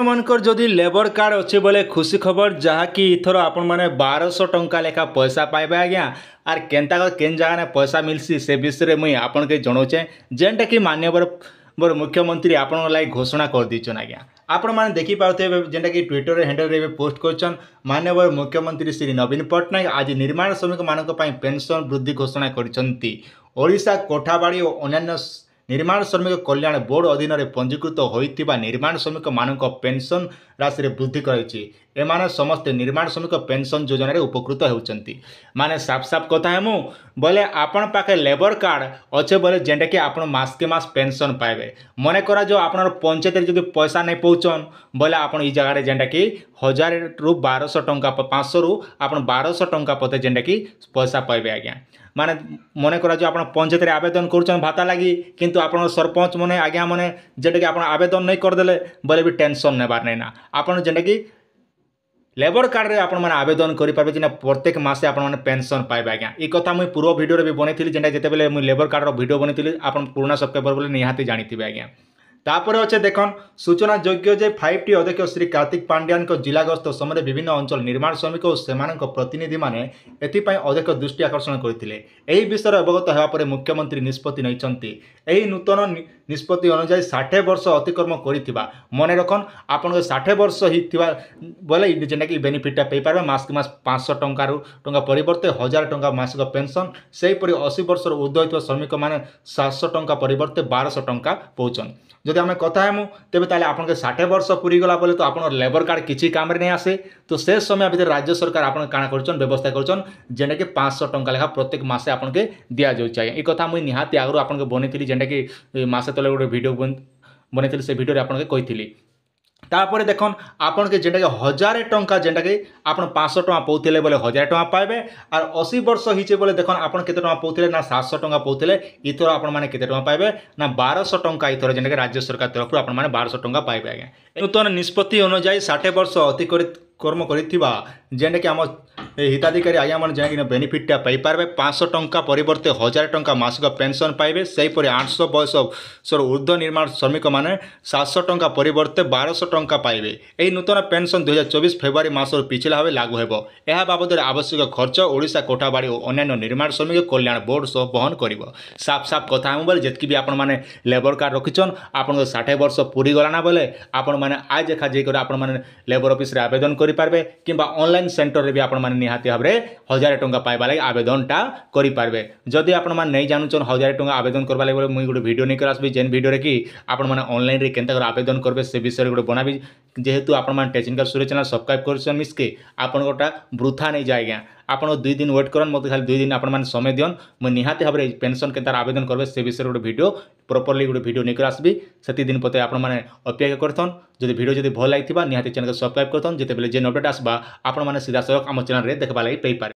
आपणकर जदि labour card अच्छे बोले खुशी खबर जहाँकि इथर आपण मैंने 1200 टंका लेखा पैसा पाइबे आज्ञा आर केन्ता केन जगह पैसा मिलसी से विषय में मुई आपन के जनाऊे जेनटा कि माननीय मुख्यमंत्री आपण लगे घोषणा कर दीचन आज्ञा आपण मैंने देखिपे जेनटा कि ट्विटर हैंडल रे पोस्ट कर माननीय मुख्यमंत्री श्री नवीन पट्टनायक आज निर्माण श्रमिक मानक पेंशन वृद्धि घोषणा करशा कोठाबाड़ी और अन्य निर्माण श्रमिक कल्याण बोर्ड अधीन में पंजीकृत होता निर्माण श्रमिक मानक पेंशन राशि रे वृद्धि कर समस्त निर्माण श्रमिक पेंशन योजना रे उपकृत होती माने साफ साफ कथा है मु बोले आपण पाखे लेबर कार्ड अच्छे बोले जेनटा कि आपण मास के मास पेंशन पाइबे मन करा जो आपण पंचायत जब पैसा नहीं पहुँचन बोले आपण ई जगह जेनटा कि 1000 रु 1200 टंका 500 रु आपण 1200 टंका पते जेनटा कि पैसा पाइबे आज्ञा माने मन करा जो आप पंचायत रे आवेदन कर भाता लगी किंतु आप सरपंच मैंने आज्ञा मैंने जेटा कि आप आवेदन नहीं करदे बोले भी टेंशन नेबार नहीं ना आपन जेटा कि लेबर कार्ड रे आपण माने आवेदन करि पाबे जिना प्रत्येक मासे आपण माने पेंशन पाइबे आज्ञा ई कथा मुई पूर्व वीडियो रे भी बनैथिली जेटा जेते बेले मुई लेबर कार्ड रो वीडियो बनैथिली आपण पुराना सब्सक्राइबर बोले निहाती जानिथिबे आज्ञा तापर अच्छे देखन सूचना योग्य जे 5टी अध्यक्ष श्री कार्तिक पांड्यान जिला गस्त समय विभिन्न अंचल निर्माण श्रमिक और सेमानक प्रतिनिधि माने एथिपाई अधिक दृष्टि आकर्षण करथिले एही विषय अवगत हेबा परे मुख्यमंत्री निष्पत्ति नैचंती एही नूतन निष्पत्ति अनुसार 60 वर्ष अतिक्रम करिथिबा मने रखन आपन 60 वर्ष हिथिबा बोले जेना कि बेनिफिट पे पारबे मास के मास 500 टंका परिवर्ते 1000 टंका मासिक पेंशन सेही परि 80 वर्ष ऊर्ध्व होइथिबा श्रमिक माने 700 टंका परिवर्ते 1200 टंका पहुँचन जदि आम कथा हेमु तेबे ताले आपन के 60 वर्ष पूरी गला बोले तो आपन लेबर कार्ड किसी काम रे नहीं आसे तो से समय भीतर राज्य सरकार आपन काना करछन व्यवस्था करछन जेना कि 500 टंका लेखा प्रत्येक मासे आपन के दिया जाउ चाहिए ई कथा मुई निहाती आगरो आपन के बनेथिली जेना कि मासे तले गोटे वीडियो बनेथिली से वीडियो रे आपन के कहिथिली तापर देखन आपन के जेटा कि 1000 टंका जेटा कि आपन 500 टंका पाउथिले बोले 1000 टंका पाइबे और 80 वर्ष हिचे बोले देखन आपन केते टंका पाउथिले ना 700 टंका पाउथिले इथर आपन माने केते टंका पाइबे ना 1200 टंका इथर जेटा कि राज्य सरकार तरफ आपन माने 1200 टंका पाइबे आज्ञा नूतन निष्पत्ति अनुसार 60 वर्ष अतिक्रमित कर्म करिथिबा जेटा कि आम हिताधिकारी आज्ञा मन जेना कि बेनिफिटा पाई पारबे 500 टंका परिवर्ते 1000 टंका मासिक पेंशन पाइबे सेही परि 800 वर्ष ऊर्ध्व निर्माण श्रमिक माने 700 टंका परिवर्ते 1200 टंका पाइबे एही नूतन पेंशन 2024 फेब्रुआरी मासर पिछला भाव लागू हेबो एहा बाबद आवश्यक खर्च ओडिशा कोठाबाड़ी और अन्य निर्माण श्रमिक कल्याण बोर्ड सह बहन करिवो साफ साफ कथा हम बोले जेतकी भी आपण माने लेबर कार्ड रखिछन आपण 60 वर्ष पूरी गला ना बोले आपण माने आज देखा जे कर आपण माने लेबर ऑफिस रे आवेदन करि पारबे किंबा ऑनलाइन सेंटर रे भी आपण माने निहाती भाव 1000 टंका पाइबा लगे आवेदनटा करें जदि आपण मैंने नहीं जानून 1000 टंका आवेदन करवा लगे मुझे गोटे वीडियो नहीं आसबि जेन वीडियो रे कि आपण मैंने ऑनलाइन रे केनता आवेदन करबे से विषय गोटे बनाबी जेहेतु आपण मैंने टेक्निकल सूर्य चैनल सब्सक्राइब कर मिसके आपण गोटा वृथा नहीं जाए आज्ञा आप 2 दिन वेट करन मत खाली 2 दिन आपण मैंने समय दियन मुझे निहाती भाव पेंशन के आवेदन करबे से विषय गोटे वीडियो प्रॉपर्ली गोटे वीडियो नहीं आसबि से दिन पते आपण मैंने अपेक्षा करथन जदि वीडियो जदि भल लगी निहाती चैनल को सब्सक्राइब करथन जेते बेले जेन अपडेट आसबा आपण मैंने सीधा सड़क आम चैनल रे देखबा लगी पाई पारे।